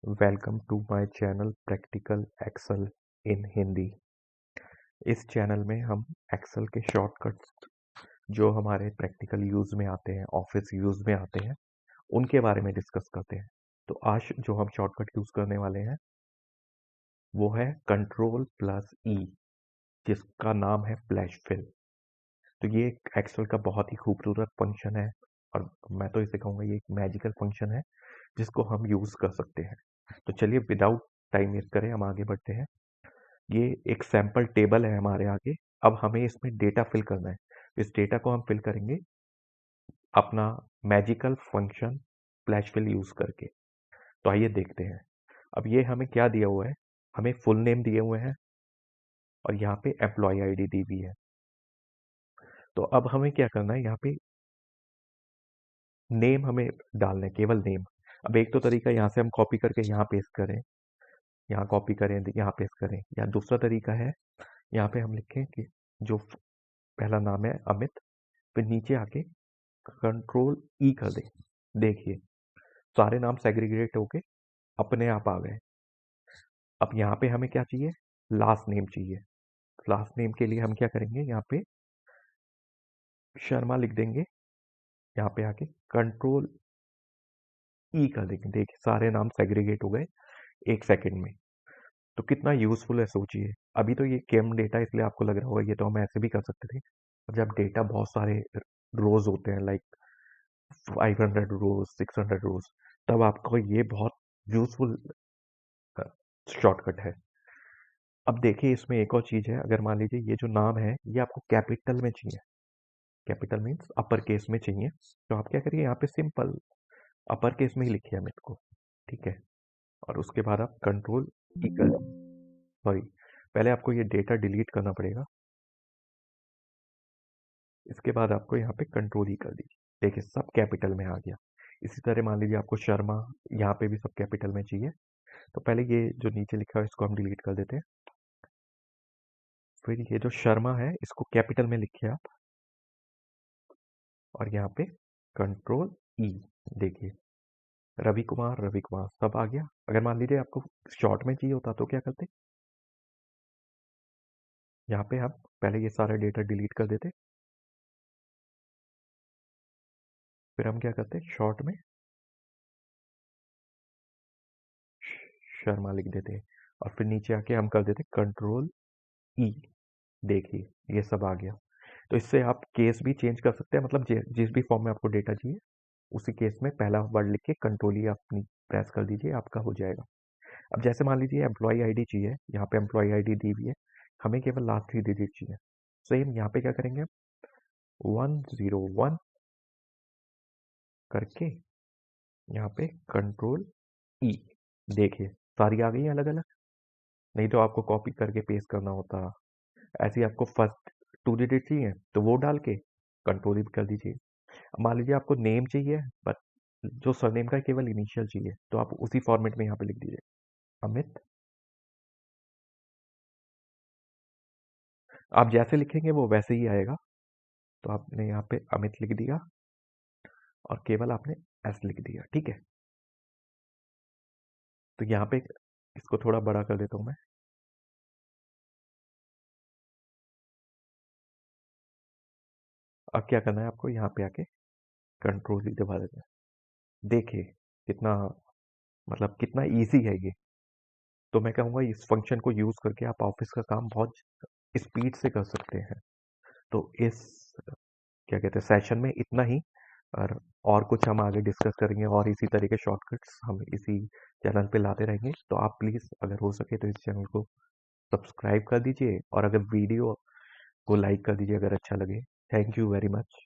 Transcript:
Welcome to my channel practical Excel in Hindi. इस channel में हम एक्सेल के शॉर्टकट्स जो हमारे प्रैक्टिकल यूज़ में आते हैं, ऑफिस यूज़ में आते हैं, उनके बारे में डिस्कस करते हैं। तो आज जो हम शॉर्टकट यूज़ करने वाले हैं वो है कंट्रोल प्लस ई, जिसका नाम है फ्लैश फिल। तो ये एक्सेल का बहुत ही खूबसूरत फंक्शन है और मैं तो इसे कहूँगा ये एक मैजिकल फंक्शन है जिसको हम यूज़ कर सकते हैं। तो चलिए विदाउट टाइम वेस्ट करें हम आगे बढ़ते हैं। ये एक सैंपल टेबल है हमारे आगे। अब हमें इसमें डेटा फिल करना है। इस डेटा को हम फिल करेंगे अपना magical function flash fill use करके। तो आइए देखते हैं। अब ये हमें क्या दिया हुआ है, हमें फुल नेम दिए हुए हैं और यहाँ पे एम्प्लॉय आईडी दी हुई है। तो अब हमें क्या करना है, यहाँ पे नेम हमें डालना है, केवल नेम। अब एक तो तरीका यहाँ से हम कॉपी करके यहाँ पेस्ट करें, यहाँ कॉपी करें, यहाँ पेस्ट करें, या दूसरा तरीका है यहाँ पे हम लिखें कि जो पहला नाम है अमित, फिर नीचे आके कंट्रोल ई कर दें। देखिए सारे नाम सेग्रीगेट होके अपने आप आ गए। अब यहाँ पे हमें क्या चाहिए, लास्ट नेम चाहिए। लास्ट नेम के लिए हम क्या करेंगे, यहाँ पे शर्मा लिख देंगे, यहाँ पे आके कंट्रोल ई कर देंगे। देखिए सारे नाम सेग्रीगेट हो गए एक सेकंड में। तो कितना यूजफुल है सोचिए। अभी तो ये केम डेटा इसलिए आपको लग रहा होगा ये तो हम ऐसे भी कर सकते थे। जब डेटा बहुत सारे रोज होते हैं, लाइक 500 रोज, 600 रोज, तब आपको ये बहुत यूजफुल शॉर्टकट है। अब देखिए इसमें एक और चीज है, अगर मान लीजिए ये जो नाम है ये आपको कैपिटल में चाहिए, कैपिटल मीन्स अपर केस में चाहिए, तो आप क्या करिए यहाँ पे सिंपल अपर केस में ही लिखिए अमित को, ठीक है। और उसके बाद आप कंट्रोल ई कर, सॉरी पहले आपको ये डेटा डिलीट करना पड़ेगा, इसके बाद आपको यहाँ पे कंट्रोल ई कर दीजिए। देखिए सब कैपिटल में आ गया। इसी तरह मान लीजिए आपको शर्मा यहाँ पे भी सब कैपिटल में चाहिए, तो पहले ये जो नीचे लिखा है इसको हम डिलीट कर देते हैं। फिर ये जो शर्मा है इसको कैपिटल में लिखिए आप, और यहाँ पे कंट्रोल ई। देखिए रवि कुमार सब आ गया। अगर मान लीजिए आपको शॉर्ट में चाहिए होता तो क्या करते, यहाँ पे हम पहले ये सारा डेटा डिलीट कर देते, फिर हम क्या करते शॉर्ट में शर्मा लिख देते और फिर नीचे आके हम कर देते कंट्रोल ई। देखिए ये सब आ गया। तो इससे आप केस भी चेंज कर सकते हैं, मतलब जिस भी फॉर्म में आपको डेटा चाहिए उसी केस में पहला वर्ड लिख के कंट्रोल ई अपनी प्रेस कर दीजिए, आपका हो जाएगा। अब जैसे मान लीजिए एम्प्लॉय आईडी चाहिए, यहाँ पे एम्प्लॉय आईडी दी हुई है, हमें केवल लास्ट 3 डिजिट चाहिए। सेम यहाँ पे क्या करेंगे, 101 करके यहाँ पे कंट्रोल ई। देखिए सारी आ गई अलग अलग, नहीं तो आपको कॉपी करके पेस्ट करना होता। ऐसे ही आपको फर्स्ट 2 डिजिट चाहिए तो वो डाल के कंट्रोल ई कर दीजिए। अब मान लीजिए आपको नेम चाहिए बट जो सरनेम का केवल इनिशियल चाहिए, तो आप उसी फॉर्मेट में यहाँ पे लिख दीजिए अमित। आप जैसे लिखेंगे वो वैसे ही आएगा। तो आपने यहाँ पे अमित लिख दिया और केवल आपने एस लिख दिया, ठीक है। तो यहाँ पे इसको थोड़ा बड़ा कर देता हूँ मैं। अब क्या करना है आपको, यहाँ पे आके कंट्रोल ही दबा देना है। देखिए कितना, मतलब कितना इजी है ये। तो मैं कहूँगा इस फंक्शन को यूज करके आप ऑफिस का काम बहुत स्पीड से कर सकते हैं। तो इस क्या कहते हैं सेशन में इतना ही, और कुछ हम आगे डिस्कस करेंगे और इसी तरह के शॉर्टकट्स हम इसी चैनल पे लाते रहेंगे। तो आप प्लीज़ अगर हो सके तो इस चैनल को सब्सक्राइब कर दीजिए और अगर वीडियो को लाइक कर दीजिए अगर अच्छा लगे। Thank you very much.